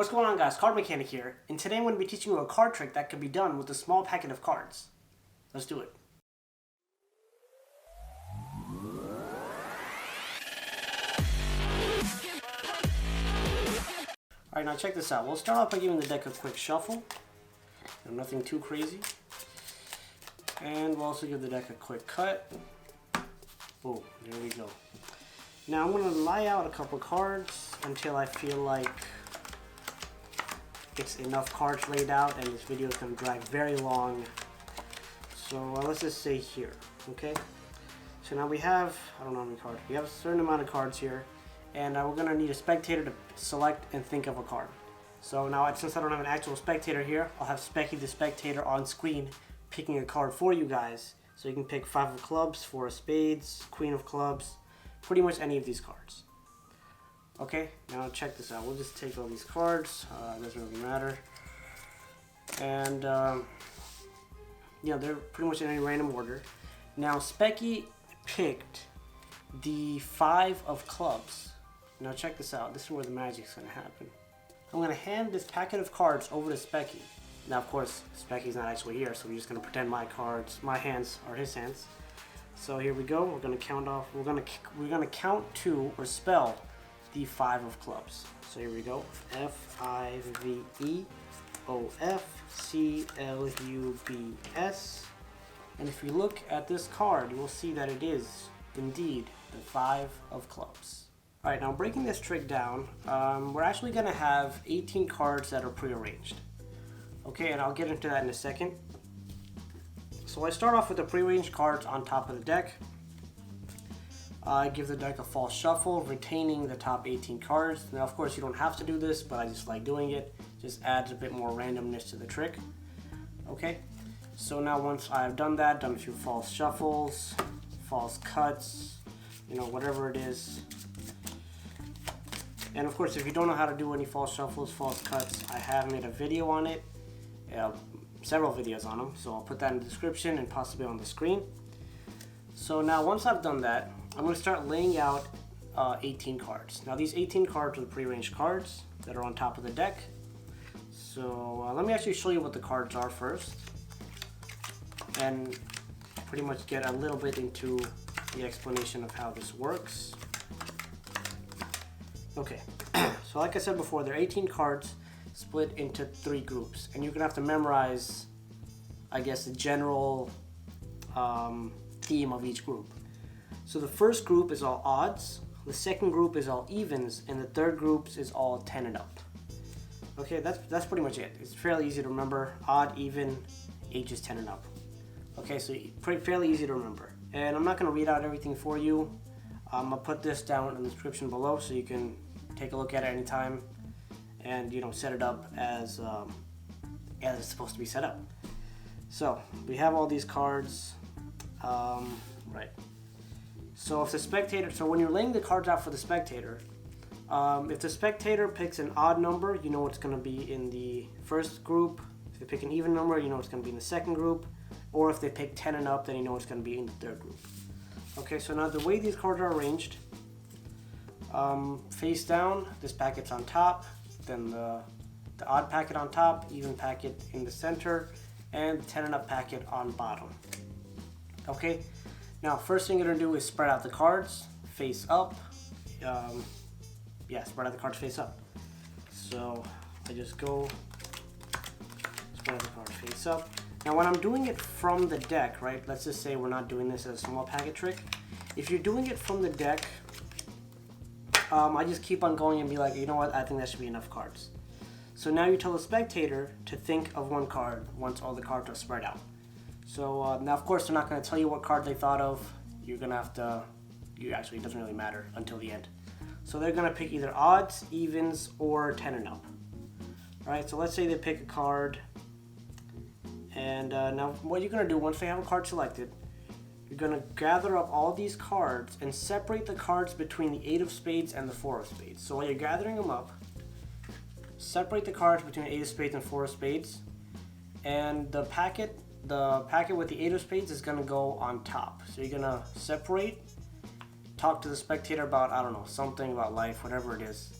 What's going on, guys? CardMechanic here, and today I'm going to be teaching you a card trick that can be done with a small packet of cards. Let's do it. Alright, now check this out. We'll start off by giving the deck a quick shuffle. Nothing too crazy. And we'll also give the deck a quick cut. Boom, there we go. Now I'm going to lie out a couple cards until I feel like it's enough cards laid out, and this video is going to drag very long. So let's just say here, okay? So now we have, I don't know how many cards, we have a certain amount of cards here, and we're going to need a spectator to select and think of a card. So now, since I don't have an actual spectator here, I'll have Specky the spectator on screen picking a card for you guys. So you can pick 5 of clubs, 4 of spades, queen of clubs, pretty much any of these cards. Okay, now check this out. We'll just take all these cards. It doesn't really matter. And, yeah, they're pretty much in any random order. Now, Specky picked the 5 of clubs. Now, check this out. This is where the magic's going to happen. I'm going to hand this packet of cards over to Specky. Now, of course, Specky's not actually here, so we're just going to pretend my hands are his hands. So here we go. We're going to count off. We're going to count to, or spell, the 5 of clubs. So here we go. F-I-V-E-O-F-C-L-U-B-S. And if you look at this card, you will see that it is indeed the 5 of clubs. Alright, now breaking this trick down, we're actually going to have 18 cards that are prearranged. Okay, and I'll get into that in a second. So I start off with the prearranged cards on top of the deck. I give the deck a false shuffle, retaining the top 18 cards. Now, of course, you don't have to do this, but I just like doing it. Just adds a bit more randomness to the trick. Okay, so now once I've done that, done a few false shuffles, false cuts, you know, whatever it is. And of course, if you don't know how to do any false shuffles, false cuts, I have made a video on it. Several videos on them, so I'll put that in the description and possibly on the screen. So now once I've done that, I'm going to start laying out 18 cards. Now these 18 cards are the prearranged cards that are on top of the deck. So let me actually show you what the cards are first, and pretty much get a little bit into the explanation of how this works. Okay, so like I said before, there are 18 cards split into 3 groups, and you're going to have to memorize, I guess, the general theme of each group. So the first group is all odds, the second group is all evens, and the third group is all 10 and up. Okay, that's pretty much it. It's fairly easy to remember. Odd, even, ages 10 and up. Okay, so fairly easy to remember. And I'm not going to read out everything for you. I'll put this down in the description below so you can take a look at it anytime and, you know, set it up as it's supposed to be set up. So we have all these cards, right? So if the spectator, so when you're laying the cards out for the spectator, if the spectator picks an odd number, you know it's going to be in the first group. If they pick an even number, you know it's going to be in the second group. Or if they pick 10 and up, then you know it's going to be in the third group. Okay, so now the way these cards are arranged, face down, this packet's on top, then the odd packet on top, even packet in the center, and the 10 and up packet on bottom. Okay, now first thing you're going to do is spread out the cards face up. Yeah, spread out the cards face up. So I just go spread out the cards face up. Now when I'm doing it from the deck, right, let's just say we're not doing this as a small packet trick. If you're doing it from the deck, I just keep on going and be like, you know what, I think that should be enough cards. So now you tell the spectator to think of one card once all the cards are spread out. So now of course they're not going to tell you what card they thought of. You're going to have to, actually it doesn't really matter until the end. So they're going to pick either odds, evens, or 10 and up. Alright, so let's say they pick a card. And now what you're going to do once they have a card selected, you're going to gather up all these cards and separate the cards between the 8 of spades and the 4 of spades. So while you're gathering them up, separate the cards between 8 of spades and 4 of spades, and the packet with the 8 of spades is going to go on top. So you're going to separate, talk to the spectator about, I don't know, something about life, whatever it is,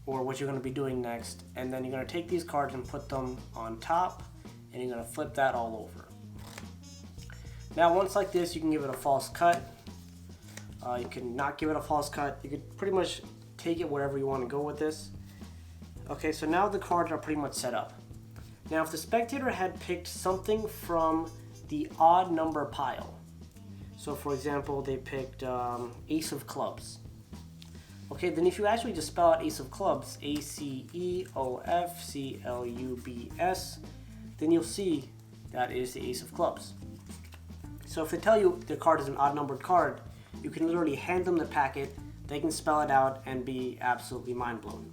or what you're going to be doing next, and then you're going to take these cards and put them on top, and you're going to flip that all over. Now once like this, you can give it a false cut. You can not give it a false cut. You could pretty much take it wherever you want to go with this. Okay, so now the cards are pretty much set up. Now if the spectator had picked something from the odd number pile, so for example they picked Ace of Clubs, okay, then if you actually just spell out Ace of Clubs, ACEOFCLUBS, then you'll see that is the Ace of Clubs. So if they tell you the card is an odd numbered card, you can literally hand them the packet, they can spell it out and be absolutely mind blown.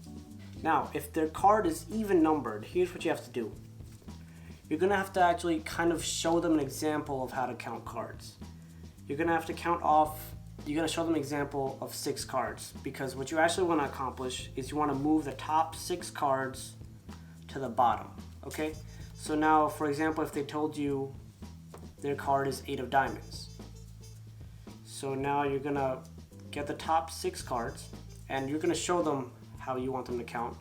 Now, if their card is even numbered, here's what you have to do. You're gonna have to actually kind of show them an example of how to count cards. You're gonna have to you're gonna show them an example of 6 cards, because what you actually wanna accomplish is you wanna move the top 6 cards to the bottom, okay? So now, for example, if they told you their card is 8 of diamonds. So now you're gonna get the top 6 cards and you're gonna show them how you want them to count.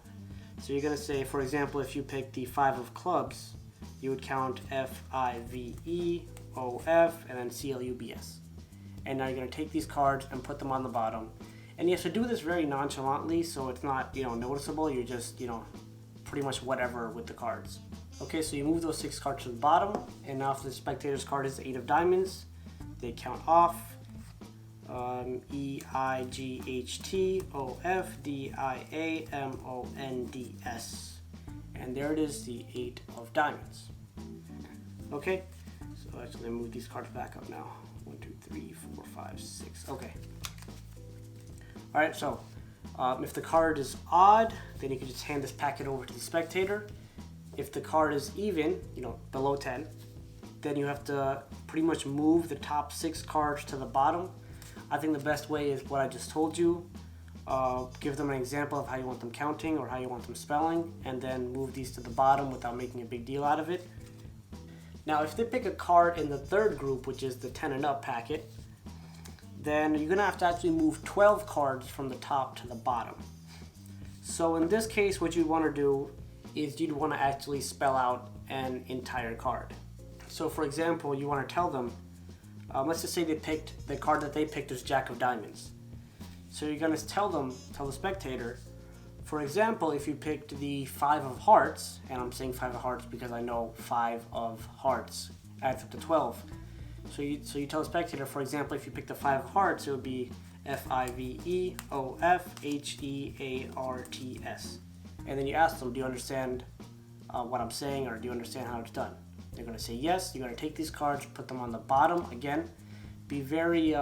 So you're gonna say, for example, if you pick the 5 of clubs, you would count FIVEOF and then CLUBS. And now you're gonna take these cards and put them on the bottom. And you have to do this very nonchalantly, so it's not, noticeable. You're just, pretty much whatever with the cards. Okay, so you move those 6 cards to the bottom, and now if the spectator's card is 8 of diamonds, they count off EIGHTOFDIAMONDS, and there it is, the 8 of diamonds. Okay, so actually move these cards back up now. 1, 2, 3, 4, 5, 6. Okay. All right, so if the card is odd, then you can just hand this packet over to the spectator. If the card is even, below 10, then you have to pretty much move the top 6 cards to the bottom. I think the best way is what I just told you. Give them an example of how you want them counting or how you want them spelling, and then move these to the bottom without making a big deal out of it. Now, if they pick a card in the 3rd group, which is the 10 and up packet, then you're gonna have to actually move 12 cards from the top to the bottom. So in this case, what you wanna do is you'd wanna actually spell out an entire card. So for example, you wanna tell them, let's just say the card that they picked is Jack of Diamonds. So you're gonna tell the spectator, for example, if you picked the 5 of hearts, and I'm saying 5 of hearts because I know 5 of hearts adds up to 12. So you tell the spectator, for example, if you pick the 5 of hearts, it would be FIVEOFHEARTS. And then you ask them, do you understand what I'm saying, or do you understand how it's done? They're going to say yes. You're going to take these cards, put them on the bottom. Again, be very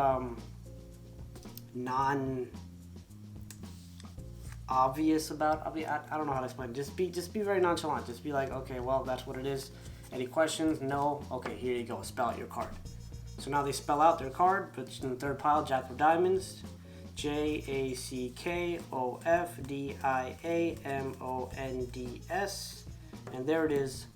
non-obvious about. I don't know how to explain it. Just be very nonchalant. Just be like, okay, well, that's what it is. Any questions? No. Okay, here you go. Spell out your card. So now they spell out their card. Put it in the 3rd pile. Jack of Diamonds. JACKOFDIAMONDS, and there it is,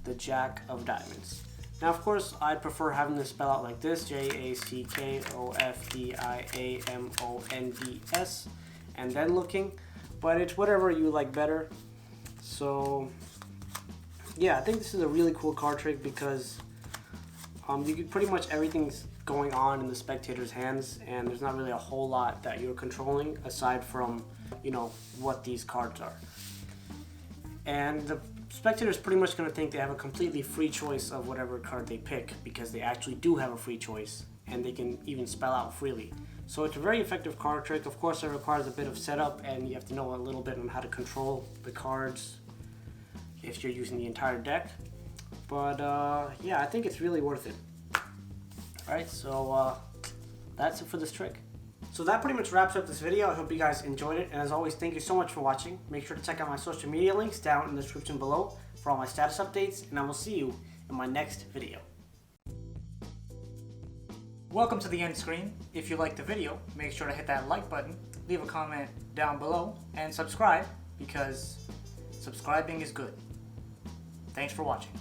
the Jack of Diamonds. Now, of course, I'd prefer having this spell out like this, JACKOFDIAMONDS, and then looking, but it's whatever you like better. So, yeah, I think this is a really cool card trick because you can pretty much everything's going on in the spectator's hands, and there's not really a whole lot that you're controlling aside from, what these cards are. And the spectator's pretty much going to think they have a completely free choice of whatever card they pick, because they actually do have a free choice, and they can even spell out freely. So it's a very effective card trick. Of course, it requires a bit of setup, and you have to know a little bit on how to control the cards if you're using the entire deck. But yeah, I think it's really worth it. Alright, so that's it for this trick. So that pretty much wraps up this video. I hope you guys enjoyed it, and as always, thank you so much for watching. Make sure to check out my social media links down in the description below for all my status updates, and I will see you in my next video. Welcome to the end screen. If you liked the video, make sure to hit that like button, leave a comment down below, and subscribe, because subscribing is good. Thanks for watching.